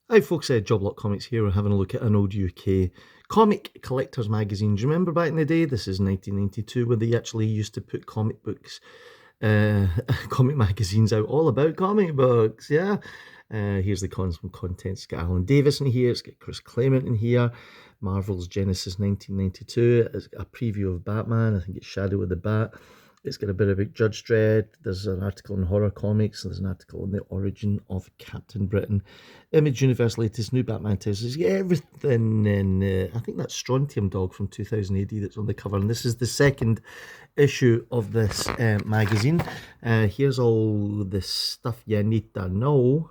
Hi folks, Job Comics here. We're having a look at an old UK comic collector's magazine. Do you remember back in the day? This is 1992 when they actually used to put comic books, uh, comic magazines out all about comic books, yeah? Here's the contents. It's got Alan Davis in here, it's got Chris Claremont in here, Marvel's Genesis 1992, it's got a preview of Batman, I think it's Shadow of the Bat. It's got a bit about Judge Dredd. There's an article on horror comics. There's an article on the origin of Captain Britain. Image Universe latest new Batman titles. Yeah, everything. And I think that's Strontium Dog from 2000 AD that's on the cover. And this is the second issue of this magazine. Here's all the stuff you need to know.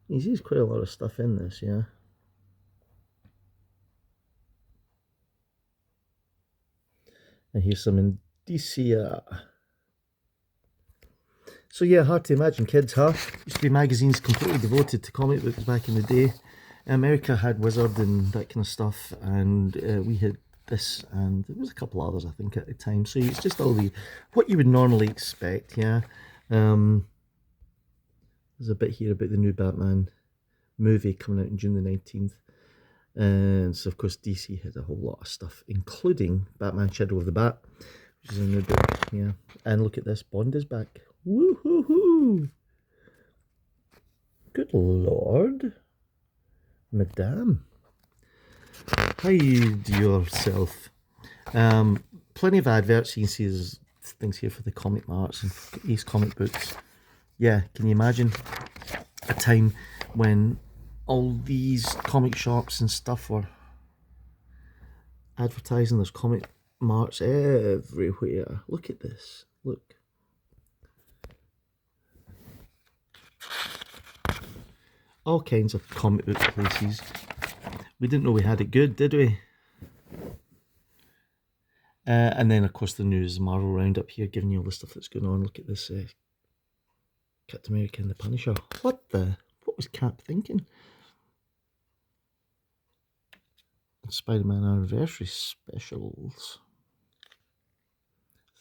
There's quite a lot of stuff in this, yeah. And here's some in DC. So yeah, hard to imagine, kids, huh? Used to be magazines completely devoted to comic books back in the day. America had Wizard and that kind of stuff, and we had this, and there was a couple others, I think, at the time. So it's just all the what you would normally expect, yeah. There's a bit here about the new Batman movie coming out on June the 19th. And so, of course, DC had a whole lot of stuff, including Batman Shadow of the Bat, which is a new book, yeah. And look at this, Bond is back. Woo-hoo-hoo! Good Lord. Madame. Hide yourself. Plenty of adverts. You can see there's things here for the comic marts and Ace comic books. Yeah, can you imagine a time when all these comic shops and stuff were advertising? There's comic marts everywhere. Look at this. Look. All kinds of comic book places. We didn't know we had it good, did we? And then, of course, the news Marvel Roundup here, giving you all the stuff that's going on. Look at this Captain America and the Punisher. What was Cap thinking? Spider-Man anniversary specials.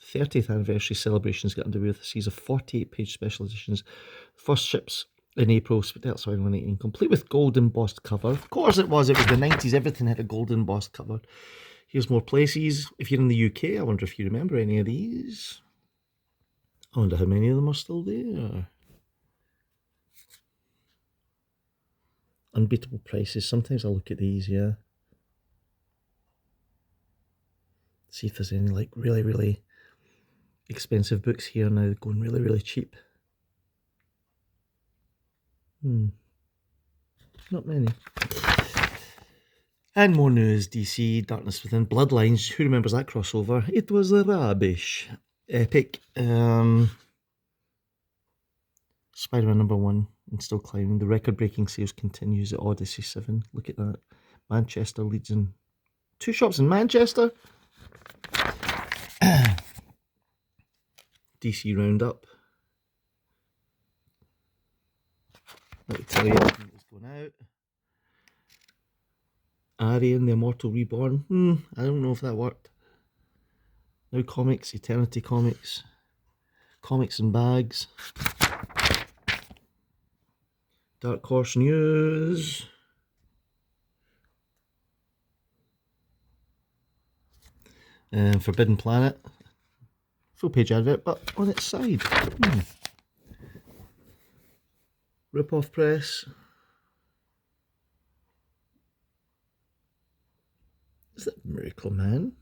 30th anniversary celebrations got underway with a series of 48-page special editions. First ships in April, that's 2018, complete with gold embossed cover. Of course it was the 90s, everything had a gold embossed cover. Here's more places. If you're in the UK, I wonder if you remember any of these. I wonder how many of them are still there. Unbeatable prices. Sometimes I look at these, yeah. See if there's any like really, really expensive books here now going really, really cheap. Not many. And more news, DC, Darkness Within, Bloodlines. Who remembers that crossover? It was rubbish. Epic. Spider-Man #1 and still climbing. The record-breaking sales continues at Odyssey 7. Look at that. Manchester leads in 2 shops in Manchester. DC Roundup. Let me tell you everything that's going out. Arian, the Immortal Reborn. I don't know if that worked. Now Comics, Eternity Comics. Comics and Bags. Dark Horse News. Forbidden Planet. Full page advert, but on its side. Rip-Off Press. Is that Miracle Man?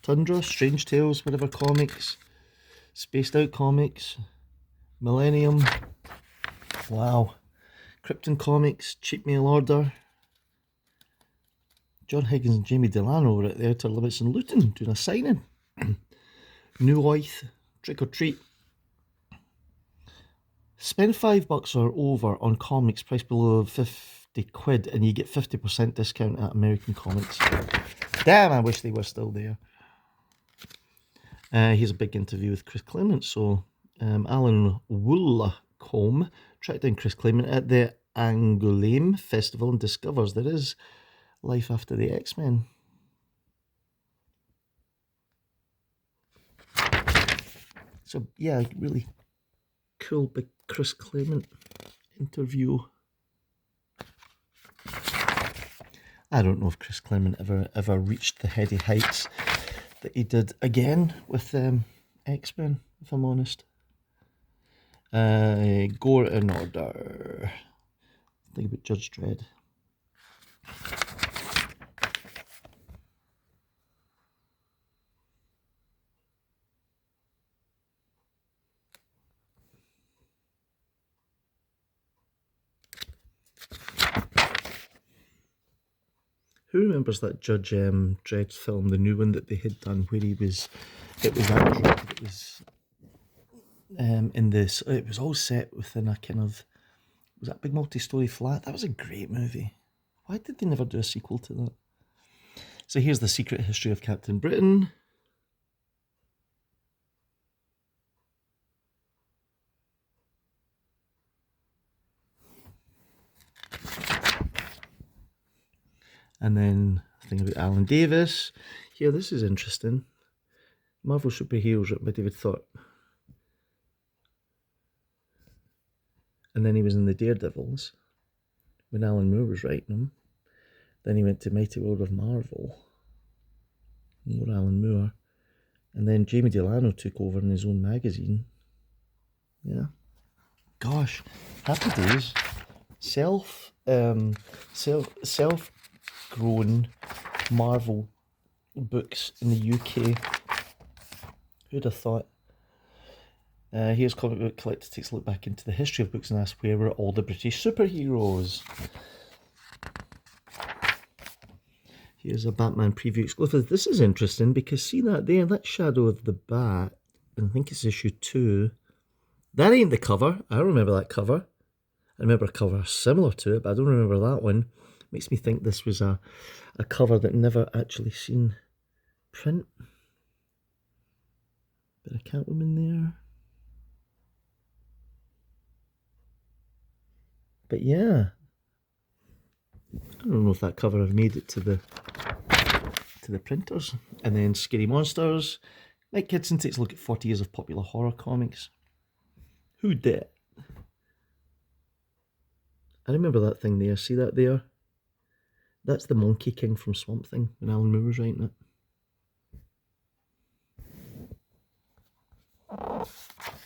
Tundra, Strange Tales, whatever comics. Spaced Out Comics. Millennium. Wow. Krypton Comics, Cheap Mail Order. John Higgins and Jamie Delano were at the Outer Limits in Luton doing a signing. New Oath, Trick or Treat. Spend $5 or over on comics priced below 50 quid and you get 50% discount at American Comics. Damn, I wish they were still there. Here's a big interview with Chris Claremont. So Alan Woolcombe tracked down Chris Claremont at the Angoulême Festival and discovers there is life after the X-Men. So yeah, really cool big Chris Claremont interview. I don't know if Chris Claremont ever reached the heady heights that he did again with X-Men, if I'm honest. Go in order. Think about Judge Dredd. Who remembers that Judge Dredd film, the new one that they had done, where it was Android, it was in this, it was all set within a kind of, was that big multi-story flat? That was a great movie. Why did they never do a sequel to that? So here's the secret history of Captain Britain. And then a thing about Alan Davis. Here, this is interesting. Marvel Superheroes written by David Thorpe. And then he was in the Daredevils when Alan Moore was writing them. Then he went to Mighty World of Marvel. More Alan Moore. And then Jamie Delano took over in his own magazine. Yeah. Gosh, happy days. Self-grown Marvel books in the UK. Who'd have thought? Here's Comic Book Collector takes a look back into the history of books and asks, where were all the British superheroes? Here's a Batman preview exclusive. This is interesting because see that there, that Shadow of the Bat, and I think it's issue 2. That ain't the cover. I remember that cover. I remember a cover similar to it, but I don't remember that one. Makes me think this was a cover that never actually seen print. Bit of Catwoman there. But yeah, I don't know if that cover have made it to the printers. And then Scary Monsters. Mike Kidson takes a look at 40 years of popular horror comics. Who did? I remember that thing there. See that there? That's the Monkey King from Swamp Thing when Alan Moore was writing it.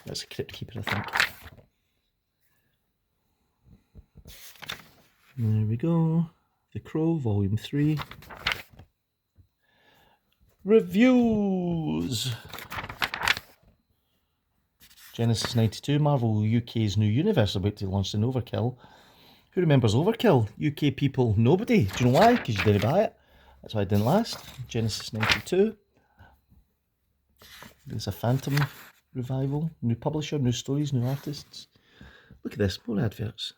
That's a Crypt Keeper, I think. There we go. The Crow, Volume 3. Reviews! Genesis 92, Marvel UK's new universe about to launch in Overkill. Who remembers Overkill? UK people, nobody. Do you know why? Because you didn't buy it. That's why it didn't last. Genesis 92. There's a Phantom revival. New publisher, new stories, new artists. Look at this, more adverts.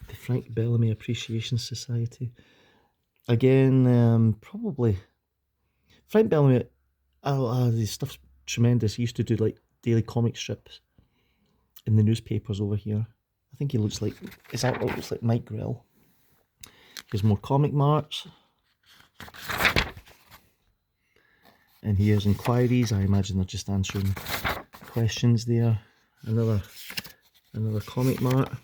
The Frank Bellamy Appreciation Society. Again, probably Frank Bellamy. His stuff's tremendous. He used to do like daily comic strips in the newspapers over here. I think he looks like, his outlook looks like Mike Grell. Here's more comic marks. And here's inquiries. I imagine they're just answering questions there. Another comic mark.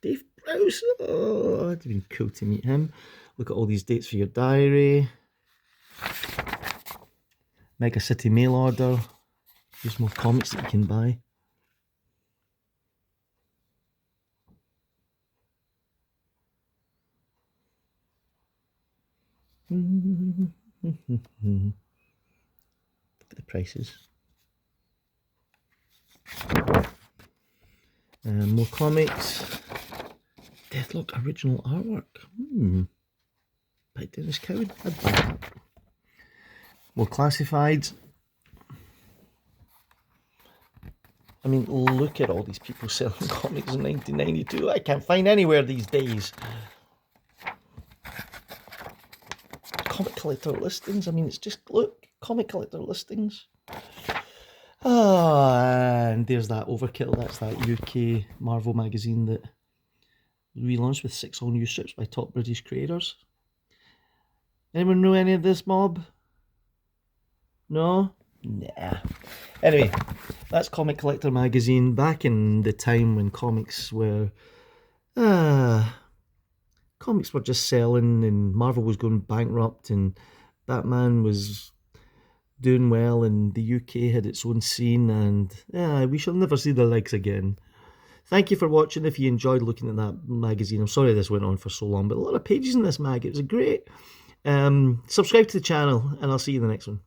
Dave Prowse. Oh, it'd have been cool to meet him. Look at all these dates for your diary. Mega City mail order. Here's more comics that you can buy. Look at the prices. More comics. Deathlock original artwork. By Dennis Cowan. I'd buy that. More classifieds. I mean, look at all these people selling comics in 1992. I can't find anywhere these days. Comic collector listings. I mean, it's just, look, comic collector listings. And there's that Overkill. That's that UK Marvel magazine that relaunched with 6 all new strips by top British creators. Anyone know any of this mob? No? Nah. Anyway, that's Comic Collector Magazine back in the time when comics were just selling and Marvel was going bankrupt and Batman was doing well and the UK had its own scene, and we shall never see the likes again. Thank you for watching. If you enjoyed looking at that magazine, I'm sorry this went on for so long, but a lot of pages in this mag. It was great. Subscribe to the channel and I'll see you in the next one.